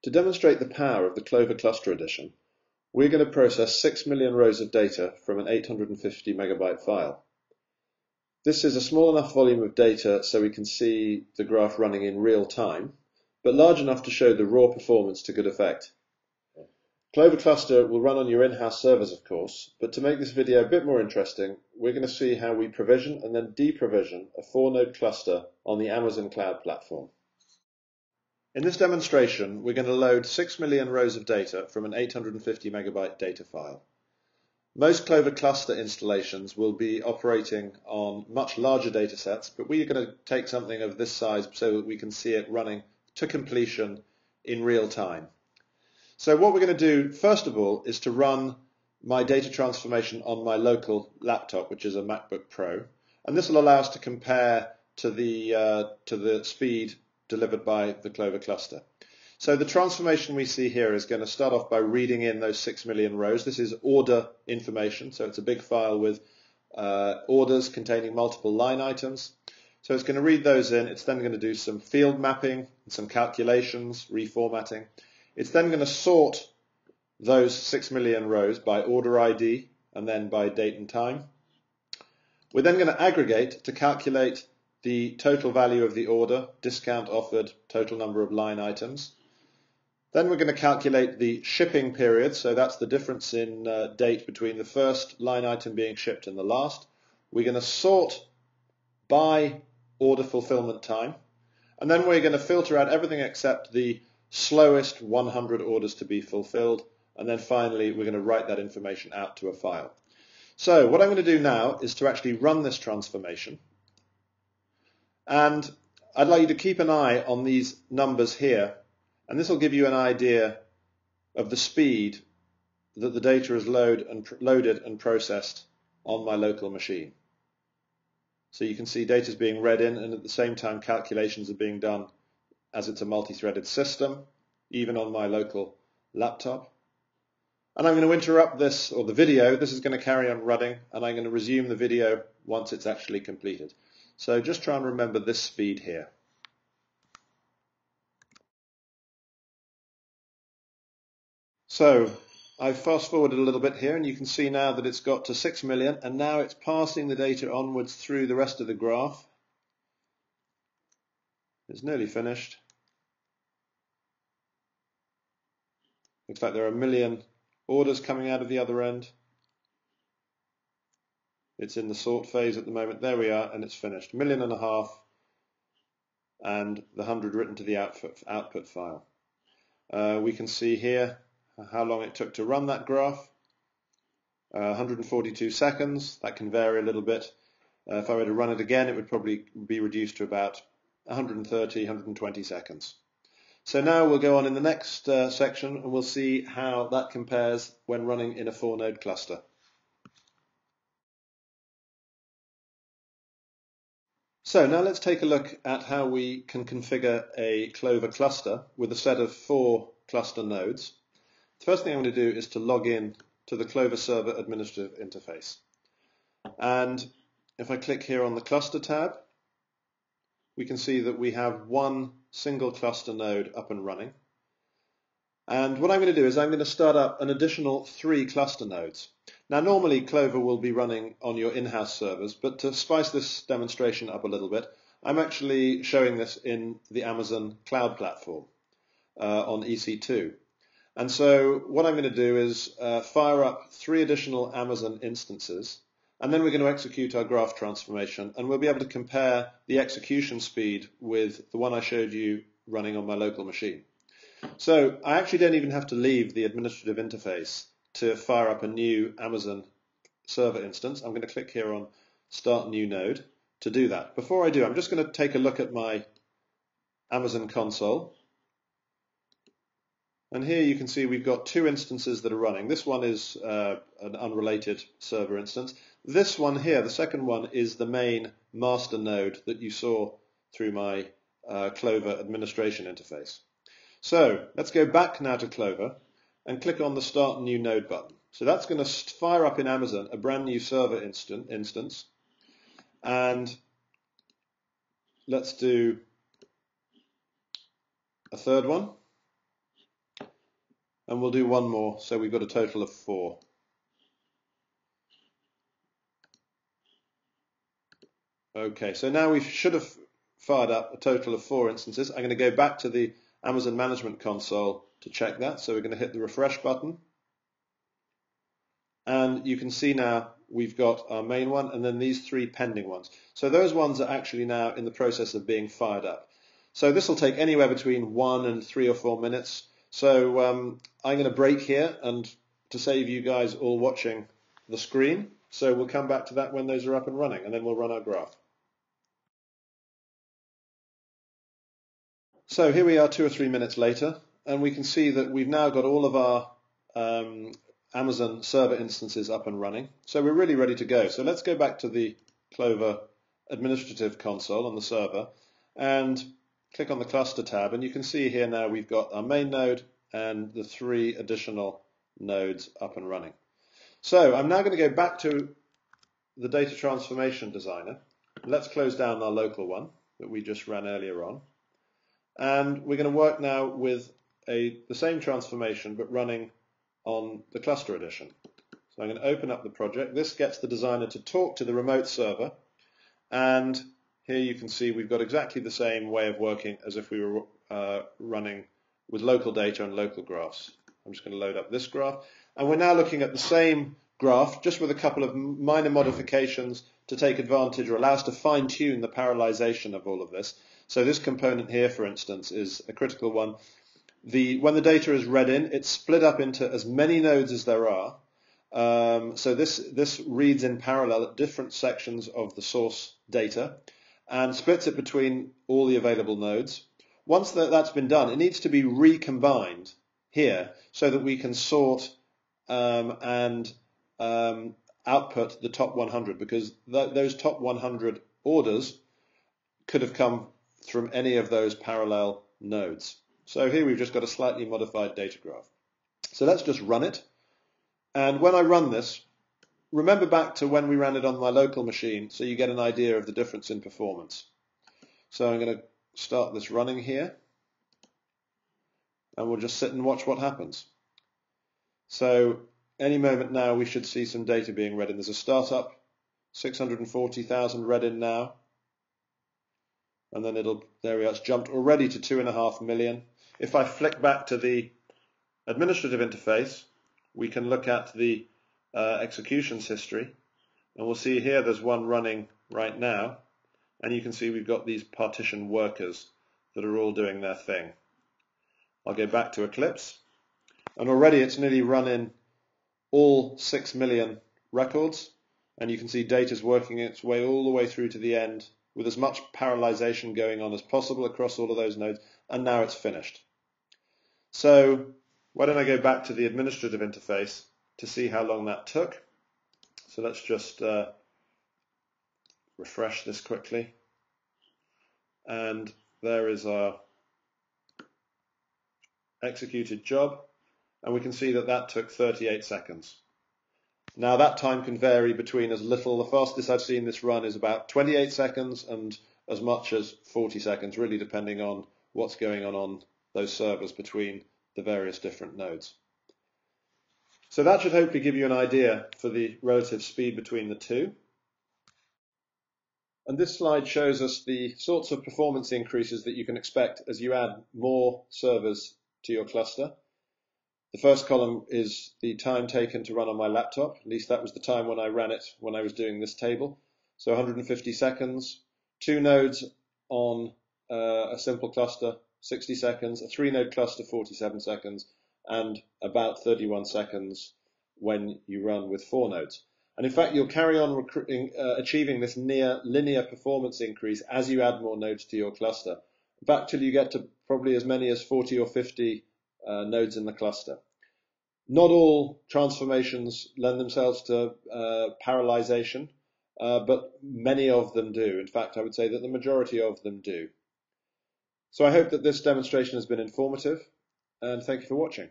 To demonstrate the power of the Clover Cluster Edition, we're going to process 6 million rows of data from an 850 megabyte file. This is a small enough volume of data so we can see the graph running in real time, but large enough to show the raw performance to good effect. Clover Cluster will run on your in-house servers, of course, but to make this video a bit more interesting, we're going to see how we provision and then deprovision a 4-node cluster on the Amazon Cloud platform. In this demonstration, we're going to load 6 million rows of data from an 850 megabyte data file. Most Clover Cluster installations will be operating on much larger data sets, but we're going to take something of this size so that we can see it running to completion in real time. So what we're going to do, first of all, is to run my data transformation on my local laptop, which is a MacBook Pro, and this will allow us to compare to the speed delivered by the Clover Cluster. So the transformation we see here is going to start off by reading in those 6 million rows. This is order information, so it's a big file with orders containing multiple line items. So it's going to read those in. It's then going to do some field mapping, some calculations, reformatting. It's then going to sort those 6 million rows by order ID and then by date and time. We're then going to aggregate to calculate the total value of the order, discount offered, total number of line items. Then we're going to calculate the shipping period, so that's the difference in date between the first line item being shipped and the last. We're going to sort by order fulfillment time, and then we're going to filter out everything except the slowest 100 orders to be fulfilled, and then finally we're going to write that information out to a file. So what I'm going to do now is to actually run this transformation, and I'd like you to keep an eye on these numbers here, and this will give you an idea of the speed that the data is loaded and processed on my local machine. So you can see data is being read in, and at the same time calculations are being done as it's a multi-threaded system, even on my local laptop. And I'm going to interrupt this, or the video. This is going to carry on running, and I'm going to resume the video once it's actually completed. So just try and remember this speed here. So I've fast forwarded a little bit here, and you can see now that it's got to 6 million, and now it's passing the data onwards through the rest of the graph. It's nearly finished. Looks like there are 1 million orders coming out of the other end. It's in the sort phase at the moment. There we are, and it's finished. 1.5 million, and the 100 written to the output file. We can see here how long it took to run that graph. 142 seconds. That can vary a little bit. If I were to run it again, it would probably be reduced to about 130, 120 seconds. So now we'll go on in the next section, and we'll see how that compares when running in a 4-node cluster. So now let's take a look at how we can configure a Clover cluster with a set of 4 cluster nodes. The first thing I'm going to do is to log in to the Clover Server Administrative Interface. And if I click here on the Cluster tab, we can see that we have one single cluster node up and running. And what I'm going to do is I'm going to start up an additional 3 cluster nodes. Now normally Clover will be running on your in-house servers, but to spice this demonstration up a little bit, I'm actually showing this in the Amazon Cloud platform on EC2. And so what I'm going to do is fire up 3 additional Amazon instances, and then we're going to execute our graph transformation, and we'll be able to compare the execution speed with the one I showed you running on my local machine. So I actually don't even have to leave the administrative interface to fire up a new Amazon server instance. I'm going to click here on Start New Node to do that. Before I do, I'm just going to take a look at my Amazon console. And here you can see we've got 2 instances that are running. This one is an unrelated server instance. This one here, the second one, is the main master node that you saw through my Clover administration interface. So let's go back now to Clover and click on the Start New Node button. So that's going to fire up in Amazon a brand new server instance. And let's do a third one. and we'll do one more, so we've got a total of 4. Okay, so now we should have fired up a total of 4 instances. I'm going to go back to the Amazon Management Console to check that. So we're going to hit the refresh button. And you can see now we've got our main one and then these 3 pending ones. So those ones are actually now in the process of being fired up. So this will take anywhere between 1 and 3 or 4 minutes. So I'm going to break here and to save you guys all watching the screen. So we'll come back to that when those are up and running, and then we'll run our graph. So here we are 2 or 3 minutes later, and we can see that we've now got all of our Amazon server instances up and running. So we're really ready to go. So let's go back to the Clover administrative console on the server and click on the cluster tab, and you can see here now we've got our main node and the 3 additional nodes up and running. So I'm now going to go back to the data transformation designer. Let's close down our local one that we just ran earlier on. And we're going to work now with the same transformation but running on the cluster edition. So I'm going to open up the project. This gets the designer to talk to the remote server, and here you can see we've got exactly the same way of working as if we were running with local data and local graphs. I'm just going to load up this graph, and we're now looking at the same graph just with a couple of minor modifications to take advantage or allow us to fine-tune the parallelization of all of this. So this component here, for instance, is a critical one. When the data is read in, it's split up into as many nodes as there are. So this reads in parallel at different sections of the source data and splits it between all the available nodes. Once that's been done, it needs to be recombined here so that we can sort and output the top 100, because those top 100 orders could have come from any of those parallel nodes. So here we've just got a slightly modified data graph. So let's just run it. And when I run this, remember back to when we ran it on my local machine so you get an idea of the difference in performance. So I'm going to start this running here, and we'll just sit and watch what happens. So any moment now we should see some data being read in. There's a startup, 640,000 read in now. And then there we are, it's jumped already to 2.5 million. If I flick back to the administrative interface, we can look at the executions history, and we'll see here there's one running right now, and you can see we've got these partition workers that are all doing their thing. I'll go back to Eclipse, and already it's nearly run in all 6 million records, and you can see data's working its way all the way through to the end with as much parallelization going on as possible across all of those nodes, and now it's finished. So why don't I go back to the administrative interface to see how long that took. So let's just refresh this quickly, and there is our executed job, and we can see that took 38 seconds. Now that time can vary between as little, the fastest I've seen this run is about 28 seconds and as much as 40 seconds, really depending on what's going on those servers between the various different nodes. So that should hopefully give you an idea for the relative speed between the two. And this slide shows us the sorts of performance increases that you can expect as you add more servers to your cluster. The first column is the time taken to run on my laptop. At least that was the time when I ran it when I was doing this table. So 150 seconds, 2 nodes on a simple cluster, 60 seconds, a 3-node cluster, 47 seconds, and about 31 seconds when you run with 4 nodes. And in fact, you'll carry on achieving this near linear performance increase as you add more nodes to your cluster, back till you get to probably as many as 40 or 50 nodes in the cluster. Not all transformations lend themselves to parallelization, but many of them do. In fact, I would say that the majority of them do. So I hope that this demonstration has been informative, and thank you for watching.